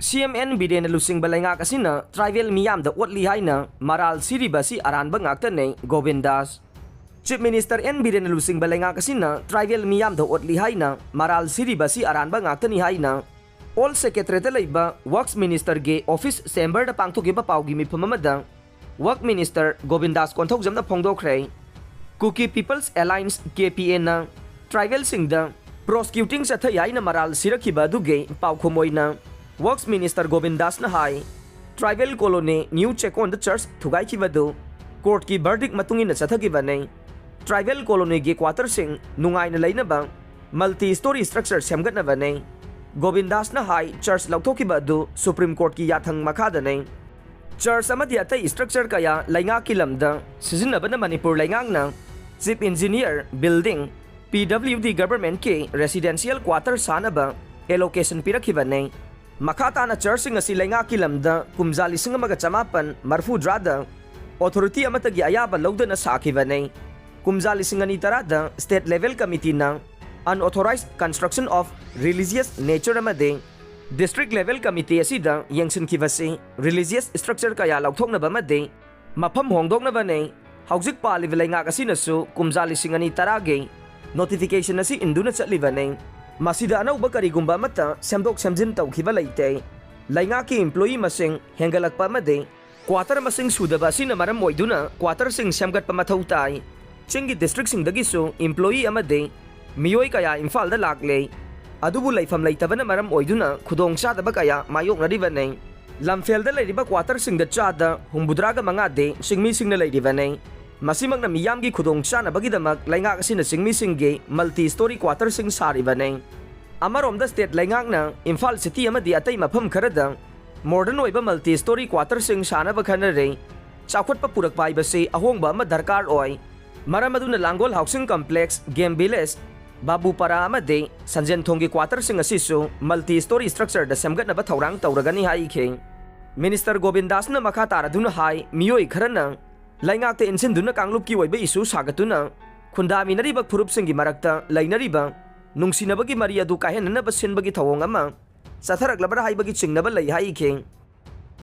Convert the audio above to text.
CMN Biden Lusing Balenga Casina, Tribal Miam the Watli Haina, Maral Siribasi Aran Bangaktane, Govindas. Chief Minister N Biden Lusing Balenga Casina, Tribal Miam the Watli Haina, Maral Siribasi Aran Bangaktani Haina. All Secretary Labor, Works Minister Gay Office Sember the Pangto Giba Paugi Mipamada, Work Minister Govindas Kontok the Pongdo Cray, Cookie People's Alliance KPN, Tribal Singda, Prosecuting Satayaina Maral Sirakiba Duge, Paukomoina. Works Minister Govindas Nahai, Tribal Colony, New check on the church, Tugai Kivadu, Court ki verdict Matungin at Satakivane, Tribal Colony Gi Quarter Sing, Nungai Nalainaba, multi-story structure Semgat Navane, Govindas Nahai, Church Lautokibadu, Supreme Court ki Yatang Makadane, Church Amadiata structure Kaya, Lainga Kilamda, Sizinabana Manipur Laingangna, Zip Engineer, Building, PWD Government K, Residential Quarter Sanaba, Allocation Pirakivane, Makata na Chursing si Lainga Kilamda, Kumzali Singamaga Chamapan, Marfu Drada, Authority Amatagi Ayaba Loda na Sakivane, Kumzali Singani Tarada, State Level Committee na Unauthorized Construction of Religious Nature Amade, District Level Committee Asida, Yangsin Kivasi, Religious Structure Kaya Lautok na Bamade, Mapam Hongdok na Bane, Hauzik Pali Lainga Kasinasu, Kumzali Singani Tarage, Notification na si Induna sa Livane. Masida anauba karigumba mata semdok semjin tawkiba laite lainga ki employee masing hengalak pa made quarter masing sudaba sina maram moiduna quarter sing semgat pa mathau tai chingi district sing dagisu employee amade miyoi kaya imphal da lakle adubu laifam laitaba na maram oiduna khudong sadaba kaya mayok na dibanai lamfel da lairiba quarter sing da chada humbudraga mangade singmi sing na lairibanai Masimag na miyam gi khudong chana bagidamak lainga kasina singmi singge multi-story quarter sing saribane. Amarom da state laingak na Imphal City amadi atay mapam karada modern oiba multi-story quarter sing sana bakhanare chakhot pa purak pai base ahongba ma darkar oi maramadu na Langgol Housing Complex Game Village Babu Para amade Sanjen Thongi quarter sing asisu multi-story structure da semgat na ba thaurang tauragani hai khe Minister Govindas na makha taraduna hai miyoi kharana Laingak te insin duna kanglup ki waiba isu sagatuna khundami nariba phurup singi marakta lainariba nungsinabagi maria du kahen na basin bagi thawong ama satharak labara hai bagi chingnaba lai hai khe